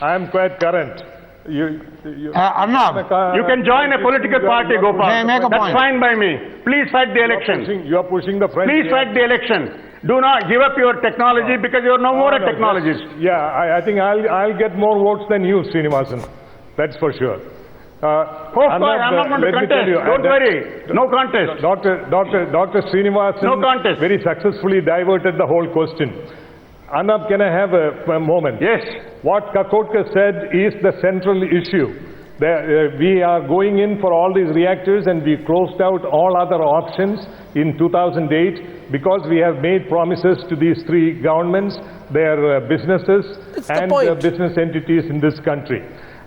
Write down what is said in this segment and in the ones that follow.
I am quite current. Arnab, You can join a political party, Gopal. May I make a That's point? fine by me. Please fight the election. You are pushing the French. Please fight the election. Do not give up your technology because you are no more a technologist. I think I'll get more votes than you, Srinivasan. That's for sure. Of course, I'm not going to contest. Don't worry. No contest. Dr. Srinivasan No contest. very successfully diverted the whole question. Arnab, can I have a moment? Yes. What Kakotka said is the central issue. We are going in for all these reactors and we closed out all other options in 2008 because we have made promises to these three governments, their businesses and business entities in this country.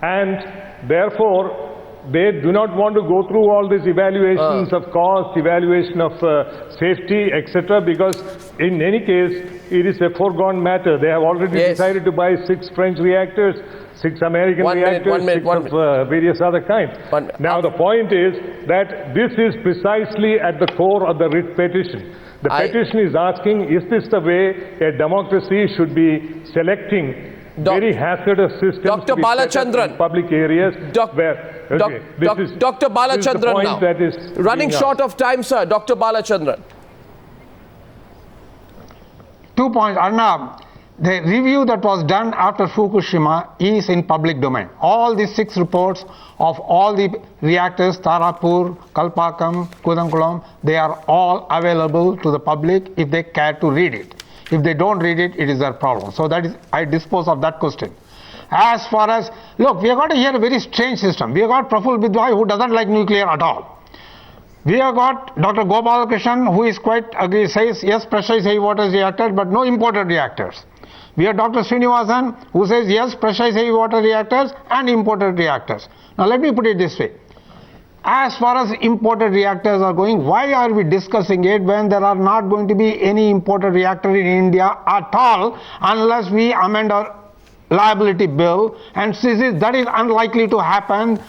And therefore, they do not want to go through all these evaluations of cost, evaluation of safety, etc. because in any case, it is a foregone matter. They have already decided to buy 6 French reactors, 6 American reactors, 6 of various other kinds. Now the point is that this is precisely at the core of the writ petition. The petition is asking, is this the way a democracy should be selecting very hazardous systems Dr. Balachandran, in public areas Dr. Balachandran now. Running short of time, sir. Dr. Balachandran. 2 points. Arnab, the review that was done after Fukushima is in public domain. All the 6 reports of all the reactors, Tarapur, Kalpakam, Kudankulam, they are all available to the public if they care to read it. If they don't read it, it is their problem. So that is, I dispose of that question. As far as, look, we have got here a very strange system. We have got Praful Bidwai who doesn't like nuclear at all. We have got Dr. Gopalakrishnan who is quite agree, says yes, pressurized heavy water reactors, but no imported reactors. We have Dr. Srinivasan who says yes, pressurized heavy water reactors and imported reactors. Now let me put it this way. As far as imported reactors are going, why are we discussing it when there are not going to be any imported reactor in India at all unless we amend our liability bill, and that is unlikely to happen.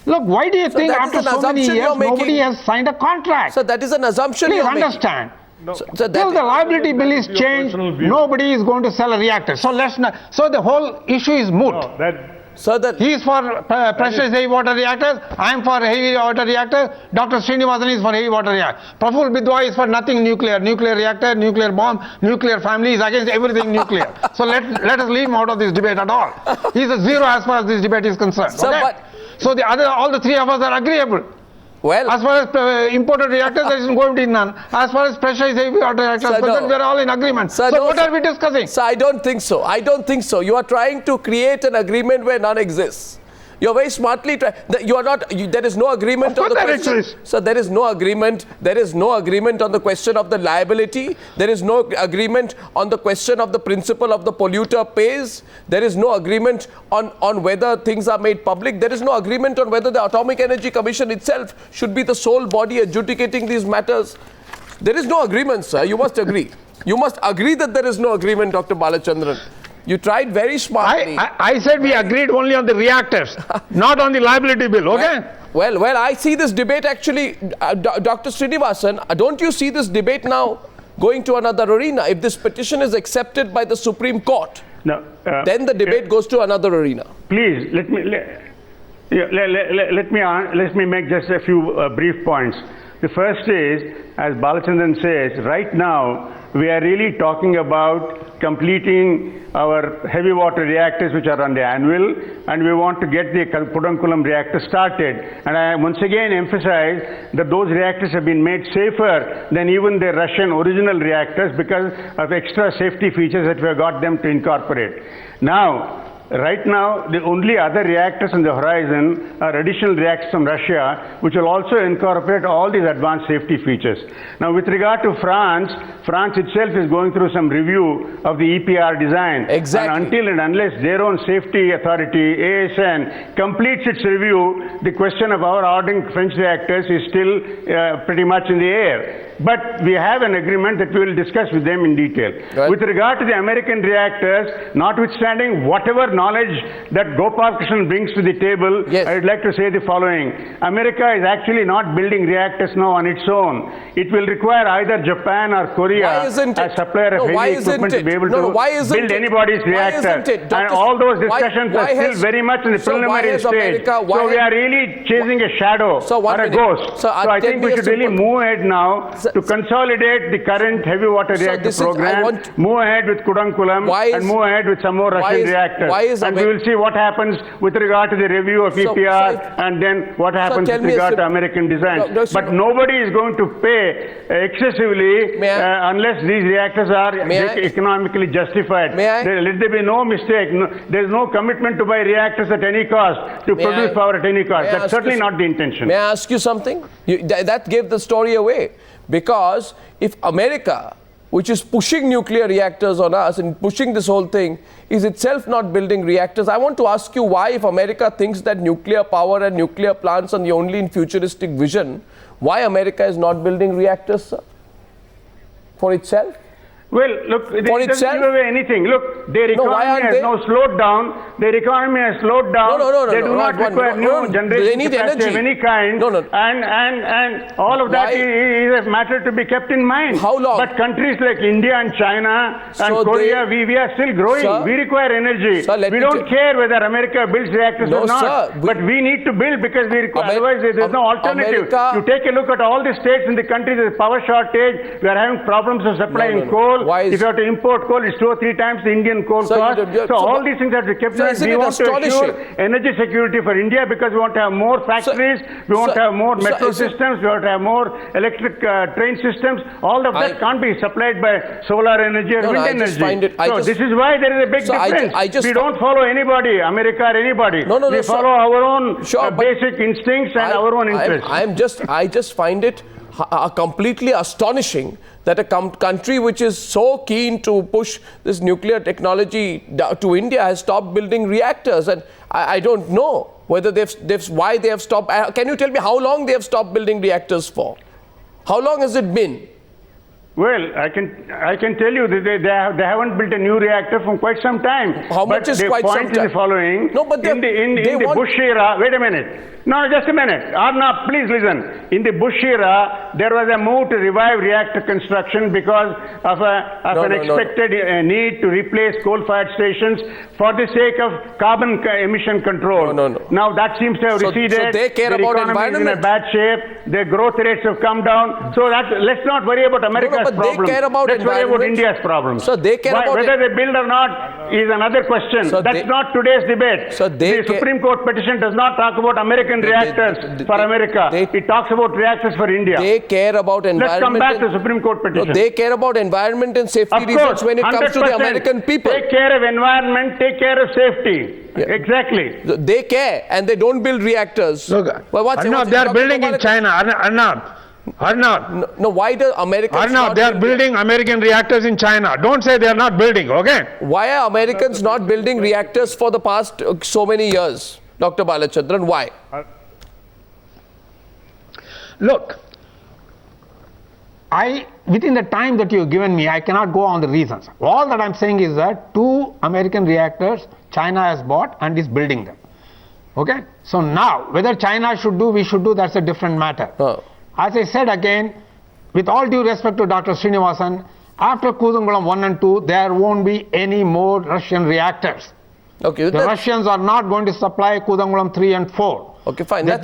Look, why do you think after so many years nobody has signed a contract? So that is an assumption. Please understand. Till the liability bill is changed, nobody is going to sell a reactor. So let's not. So the whole issue is moot. He is for pressurized heavy water reactors, I am for heavy water reactors, Dr. Srinivasan is for heavy water reactors. Praful Bidwai is for nothing nuclear, nuclear reactor, nuclear bomb, nuclear family, is against everything nuclear. So let us leave him out of this debate at all. He is a zero as far as this debate is concerned. So all the 3 of us are agreeable. Well, as far as imported reactors, there is going to be none. As far as pressurized heavy water reactors, we are all in agreement. So what are we discussing? Sir, I don't think so. I don't think so. You are trying to create an agreement where none exists. You're very smartly trying. You are not. There is no agreement on the question. So there is no agreement. There is no agreement on the question of the liability. There is no agreement on the question of the principle of the polluter pays. There is no agreement on whether things are made public. There is no agreement on whether the Atomic Energy Commission itself should be the sole body adjudicating these matters. There is no agreement, sir. You must agree. You must agree that there is no agreement, Dr. Balachandran. You tried very smartly. I said we agreed only on the reactors, not on the liability bill, okay? Well, I see this debate actually, Dr. Srinivasan, don't you see this debate now going to another arena? If this petition is accepted by the Supreme Court, then the debate goes to another arena. Please, let me make just a few brief points. The first is, as Balachandran says, right now, we are really talking about completing our heavy water reactors which are on the anvil, and we want to get the Kudankulam reactor started. And I once again emphasize that those reactors have been made safer than even the Russian original reactors because of extra safety features that we have got them to incorporate. Now, right now, the only other reactors on the horizon are additional reactors from Russia, which will also incorporate all these advanced safety features. Now, with regard to France, France itself is going through some review of the EPR design. Exactly. And until and unless their own safety authority, ASN, completes its review, the question of our ordering French reactors is still pretty much in the air. But we have an agreement that we will discuss with them in detail. Right. With regard to the American reactors, notwithstanding whatever knowledge that Gopal Krishnan brings to the table, Yes. I would like to say the following. America is actually not building reactors now on its own. It will require either Japan or Korea Why isn't as it? supplier of No, why heavy isn't equipment to it? be able No, no, to why isn't build it? anybody's Why reactor. isn't it? And Dr. all those Why- discussions why are still has- very much in the so why preliminary has stage. America- why So we has- are really chasing a shadow So one or a minute. ghost. So, So I tell think me we a should really simple- move ahead now So- to consolidate the current heavy water So reactor this is- I program, want- move ahead with Kudankulam, Why and is- move ahead with some more why Russian is- reactors. why is And we Amer- will see what happens with regard to the review of So- EPR, so- and then what happens tell with me a regard to sim- American designs. No, But nobody is going to pay excessively May I- unless these reactors are May I- economically justified. May I? Let there be no mistake. No, there is no commitment to buy reactors at any cost, to May produce I- power at any cost. may I That's ask certainly you not the intention. May I ask you something? That gave the story away. Because if America, which is pushing nuclear reactors on us and pushing this whole thing, is itself not building reactors, I want to ask you why, if America thinks that nuclear power and nuclear plants are the only in futuristic vision, why America is not building reactors, sir? For itself? Well, look, it doesn't itself? give away anything. Look, their No, why economy aren't has they? now slowed down. Their economy has slowed down. No, They do not require new They generation need capacity of energy. any kind. No. And all of that Why? is a matter to be kept in mind. How long? But countries like India and China So and Korea, they- we are still growing. Sir? We require energy. Sir, let We me don't care whether America builds reactors No, or not. sir, But we need to build because we require. Amer- Otherwise, there's no alternative. America- You take a look at all the states in the country. There's power shortage. We are having problems of supplying no. coal. Why is- If you have to import coal, it's 2 or 3 times the Indian coal So cost. you- So so all what- these things have to be kept in So mind. isn't We it want to assure astonishing? energy security for India because we want to have more factories, we want so- to have more so metro is it- systems, we want to have more electric train systems. All of that I- can't be supplied by solar energy or No, wind I just energy. find it- I so just- this is why there is a big So difference. I just we fi- don't follow anybody, America or anybody. No, we sir. follow our own Sure, but basic instincts and our own interests. I just find it completely astonishing that a country which is so keen to push this nuclear technology to India has stopped building reactors, and I don't know whether why they have stopped. Can you tell me how long they have stopped building reactors for? How long has it been? Well, I can tell you that they haven't built a new reactor for quite some time. How much is quite some time? The point is time? the following. No, but in the Bush era, wait a minute. No, just a minute. Arnab, please listen. In the Bush era, there was a move to revive reactor construction because of an expected need to replace coal-fired stations for the sake of carbon emission control. No. Now that seems to have receded. So they care Their about economy is in a environment. bad shape. Their growth rates have come down. So let's not worry about America's but they problems. care about Let's worry about environment. India's problems. So they care about whether they build or not is another question. So That's they- not today's debate. So they the Supreme Court petition does not talk about American reactors for America. It talks about reactors for India. They care about environment. Let's come back and- to Supreme Court petition. No, they care about environment and safety Of reasons course, when it comes to the 100%. American people. Take care of environment, take care of safety. Yeah. Exactly. They care and they don't build reactors. Look, Well, Arnab, they are building in China. Arnab, No, why do Americans Arnab, not they are build- building American reactors in China. Don't say they are not building, okay? Why are Americans not building reactors for the past so many years, Dr. Balachandran? Why? Look, within the time that you have given me, I cannot go on the reasons. All that I'm saying is that 2 American reactors China has bought and is building them. Okay? So now, whether China should do, we should do, that's a different matter. Oh. As I said again, with all due respect to Dr. Srinivasan, after Kudankulam 1 and 2, there won't be any more Russian reactors. Okay, The Russians are not going to supply Kudankulam 3 and 4. Okay, fine. The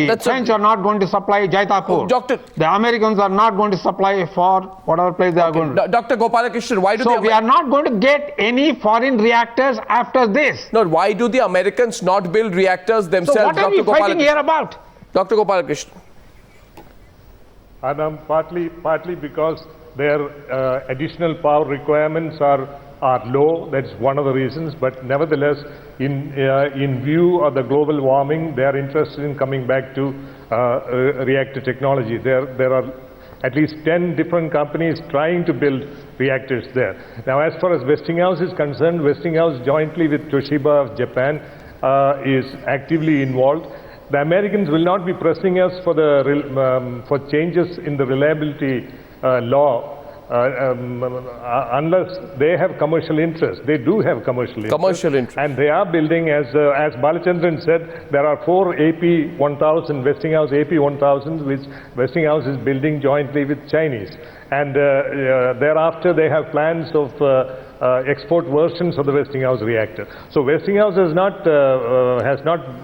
That's French are not going to supply Jaitapur. Oh, Doctor- The Americans are not going to supply for whatever place they are going to. Dr. Gopalakrishnan, why do So the we are not going to get any foreign reactors after this. No, why do the Americans not build reactors So themselves, what are we Dr. fighting here about? Dr. Gopalakrishnan? And partly because their additional power requirements are low. That's one of the reasons. But nevertheless, in view of the global warming, they are interested in coming back to reactor technology. There are at least 10 different companies trying to build reactors there. Now, as far as Westinghouse is concerned, Westinghouse jointly with Toshiba of Japan is actively involved. The Americans will not be pressing us for changes in the reliability law unless they have commercial interest. They do have commercial interest. Commercial interest. And they are building, as Balachandran said, there are 4 AP1000, Westinghouse AP1000, which Westinghouse is building jointly with Chinese. And thereafter, they have plans of export versions of the Westinghouse reactor. So Westinghouse has not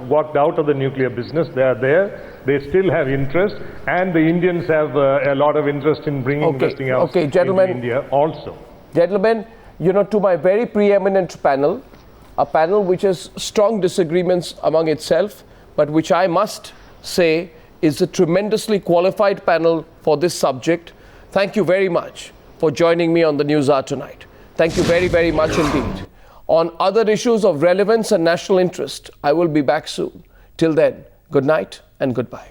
walked out of the nuclear business. They are there. They still have interest, and the Indians have a lot of interest in bringing Westinghouse into India also. Gentlemen, you know, to my very preeminent panel, a panel which has strong disagreements among itself, but which I must say is a tremendously qualified panel for this subject. Thank you very much for joining me on the News Hour tonight. Thank you very, very much indeed. On other issues of relevance and national interest, I will be back soon. Till then, good night and goodbye.